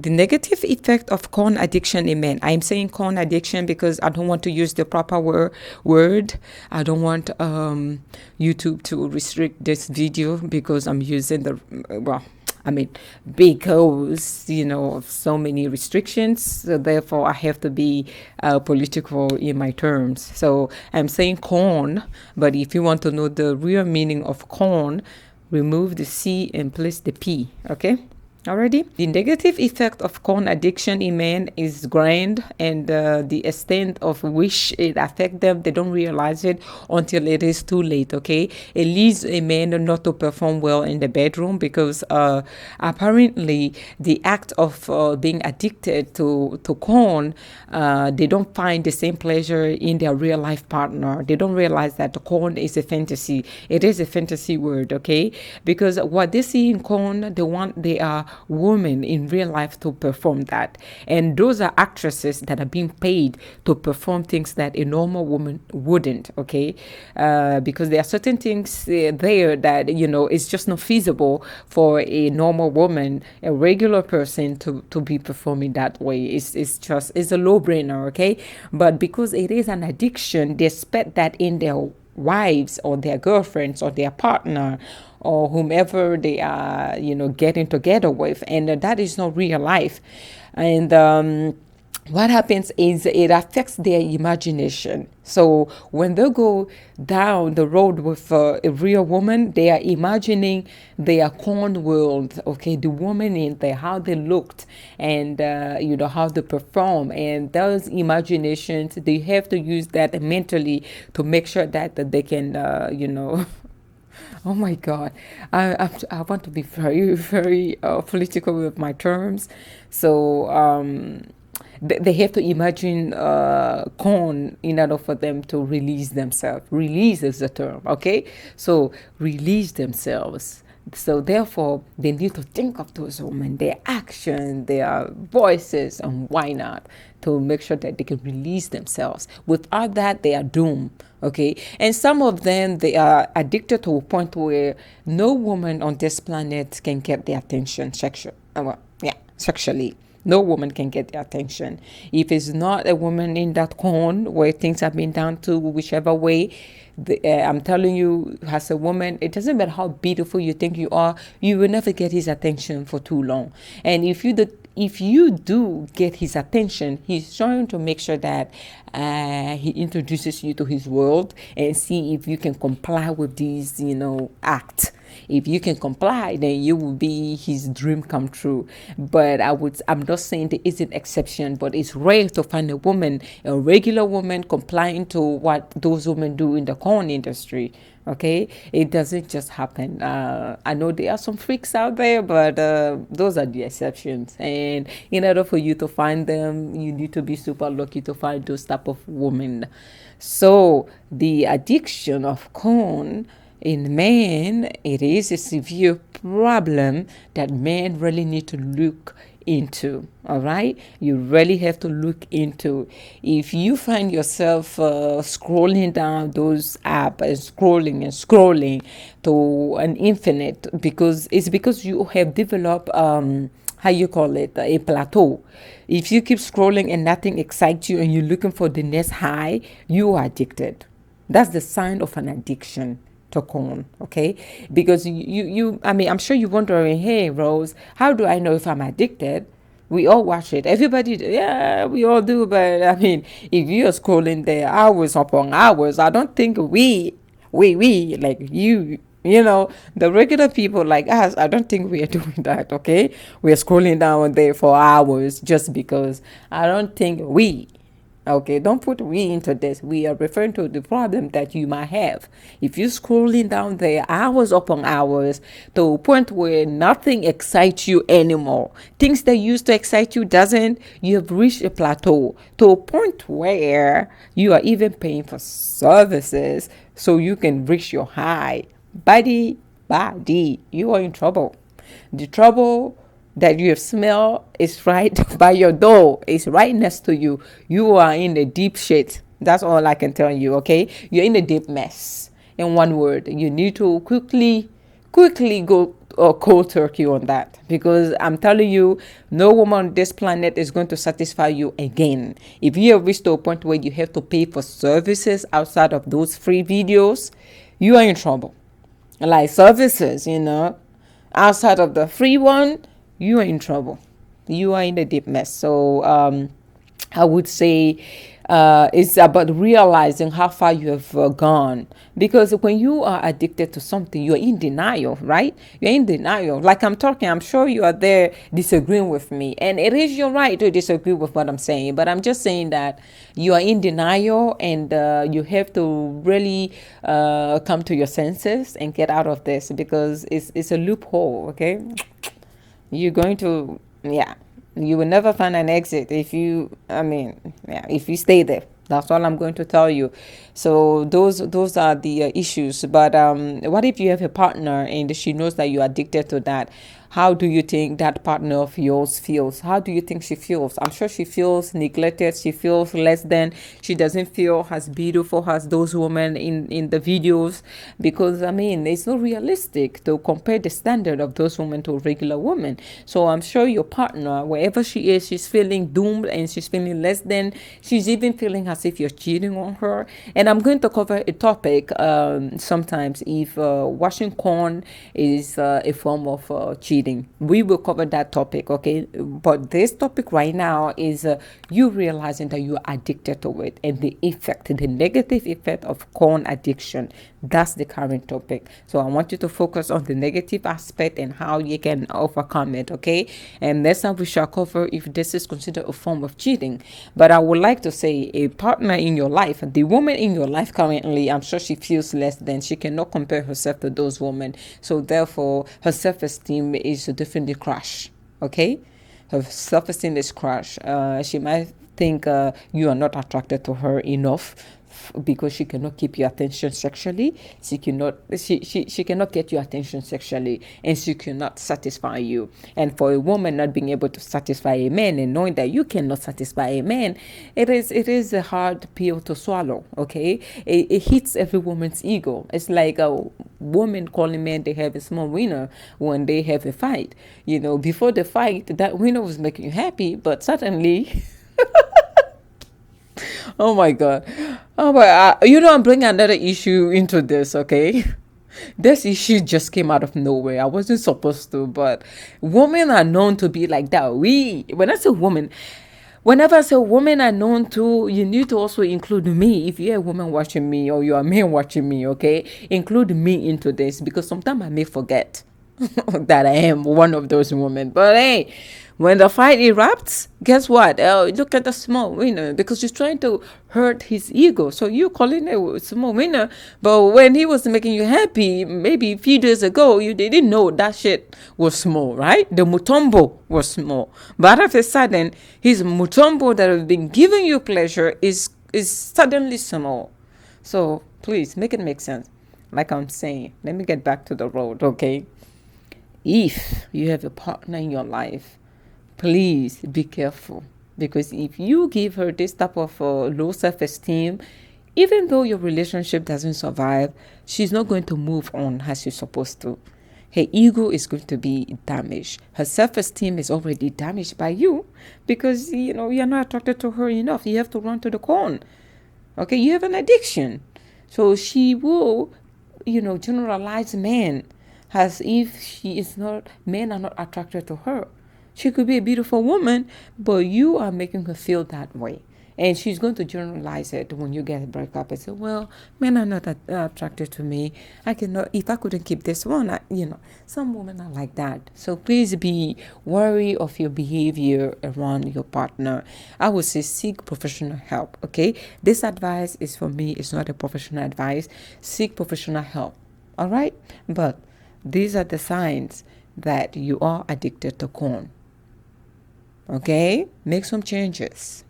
The negative effect of corn addiction in men. I'm saying corn addiction because I don't want to use the proper word. I don't want YouTube to restrict this video because I'm using because, of so many restrictions. So therefore, I have to be political in my terms. So I'm saying corn, but if you want to know the real meaning of corn, remove the C and place the P, okay? Already, the negative effect of corn addiction in men is grand, and the extent of which it affects them, they don't realize it until it is too late. Okay, it leads a man not to perform well in the bedroom because apparently the act of being addicted to corn, they don't find the same pleasure in their real life partner. They don't realize that the corn is a fantasy. It is a fantasy word. Okay, because what they see in corn, they are women in real life to perform that, and those are actresses that are being paid to perform things that a normal woman wouldn't. Okay, because there are certain things there that it's just not feasible for a normal woman, a regular person, to be performing that way. It's a low brainer. Okay, but because it is an addiction, they expect that in their wives or their girlfriends or their partner or whomever they are, getting together with, and that is not real life. And what happens is it affects their imagination. So when they go down the road with a real woman, they are imagining their corn world, okay, the woman in there, how they looked, and how they perform, and those imaginations, they have to use that mentally to make sure that they can Oh my God, I want to be very, very political with my terms. So they have to imagine corn in order for them to release themselves. Release is the term, okay? So release themselves. So therefore, they need to think of those women, their action, their voices, and why not, to make sure that they can release themselves. Without that, they are doomed. Okay, and some of them, they are addicted to a point where no woman on this planet can get their attention sexually. No woman can get their attention. If it's not a woman in that corn where things have been done to whichever way, I'm telling you, as a woman, it doesn't matter how beautiful you think you are, you will never get his attention for too long. And if you do get his attention, he's trying to make sure that he introduces you to his world and see if you can comply with these, acts. If you can comply, then you will be his dream come true. But I'm not saying there is an exception, but it's rare to find a regular woman complying to what those women do in the corn industry. Okay, it doesn't just happen. I know there are some freaks out there, but those are the exceptions. And in order for you to find them, you need to be super lucky to find those type of women. So the addiction of corn in men, it is a severe problem that men really need to look into. All right, you really have to look into. If you find yourself scrolling down those apps and scrolling to an infinite, because you have developed how you call it, a plateau. If you keep scrolling and nothing excites you and you're looking for the next high, you are addicted. That's the sign of an addiction to corn. Okay, because I'm sure you're wondering, hey Rose, how do I know if I'm addicted? We all watch it, everybody, yeah, we all do. But if you're scrolling there hours upon hours, I don't think we like the regular people like us, I don't think we are doing that. Okay, we're scrolling down there for hours just because. I don't think we. Okay, don't put we into this. We are referring to the problem that you might have. If you're scrolling down there hours upon hours to a point where nothing excites you anymore, things that used to excite you doesn't, you have reached a plateau to a point where you are even paying for services so you can reach your high. Body, you are in trouble. The trouble that you have smelled is right by your door. It's right next to you. You are in a deep shit. That's all I can tell you, okay? You're in a deep mess. In one word, you need to quickly go cold turkey on that, because I'm telling you, no woman on this planet is going to satisfy you again. If you have reached to a point where you have to pay for services outside of those free videos, you are in trouble. Like services, outside of the free one, you are in trouble. You are in a deep mess. So I would say it's about realizing how far you have gone. Because when you are addicted to something, you're in denial, right? You're in denial. Like I'm talking, I'm sure you are there disagreeing with me. And it is your right to disagree with what I'm saying. But I'm just saying that you are in denial, and you have to really come to your senses and get out of this, because it's a loophole, okay? You're going to, yeah, you will never find an exit if you, if you stay there. That's all I'm going to tell you. So those are the issues. But what if you have a partner and she knows that you're addicted to that? How do you think that partner of yours feels? How do you think she feels? I'm sure she feels neglected. She feels less than. She doesn't feel as beautiful as those women in the videos, because it's not realistic to compare the standard of those women to a regular woman. So I'm sure your partner, wherever she is, she's feeling doomed and she's feeling less than. She's even feeling as if you're cheating on her. And I'm going to cover a topic sometimes if washing corn is a form of cheating. We will cover that topic, okay? But this topic right now is you realizing that you are addicted to it, and the negative effect of corn addiction. That's the current topic. So I want you to focus on the negative aspect and how you can overcome it, okay? And next time we shall cover if this is considered a form of cheating. But I would like to say, a partner in your life, the woman in your life currently, I'm sure she feels less than. She cannot compare herself to those women. So therefore, her self-esteem is definitely crushed, okay? Her self-esteem is crushed. She might think you are not attracted to her enough, because she cannot keep your attention sexually. She cannot get your attention sexually, and she cannot satisfy you. And for a woman not being able to satisfy a man, and knowing that you cannot satisfy a man, it is a hard pill to swallow, okay? It hits every woman's ego. It's like a woman calling men they have a small winner when they have a fight. Before the fight, that winner was making you happy, but suddenly oh my God. Oh, but I'm bringing another issue into this, okay? This issue just came out of nowhere. I wasn't supposed to, but women are known to be like that. When I say woman, whenever I say women are known to, you need to also include me. If you're a woman watching me or you're a man watching me, okay? Include me into this, because sometimes I may forget that I am one of those women. But hey, when the fight erupts, guess what? Look at the small winner, because he's trying to hurt his ego. So you calling it a small winner, but when he was making you happy, maybe a few days ago, you didn't know that shit was small, right? The mutombo was small, but all of a sudden, his mutombo that has been giving you pleasure is suddenly small. So please make it make sense. Like I'm saying, let me get back to the road, okay? If you have a partner in your life, please be careful, because if you give her this type of low self-esteem, even though your relationship doesn't survive, she's not going to move on as she's supposed to. Her ego is going to be damaged. Her self-esteem is already damaged by you, because you're not attracted to her enough. You have to run to the corn. Okay, you have an addiction. So she will, generalize men as if men are not attracted to her. She could be a beautiful woman, but you are making her feel that way. And she's going to generalize it when you get a breakup and say, well, men are not attracted to me. I cannot, if I couldn't keep this one, some women are like that. So please be wary of your behavior around your partner. I would say seek professional help, okay? This advice is for me. It's not a professional advice. Seek professional help, all right? But these are the signs that you are addicted to corn. Okay? Make some changes.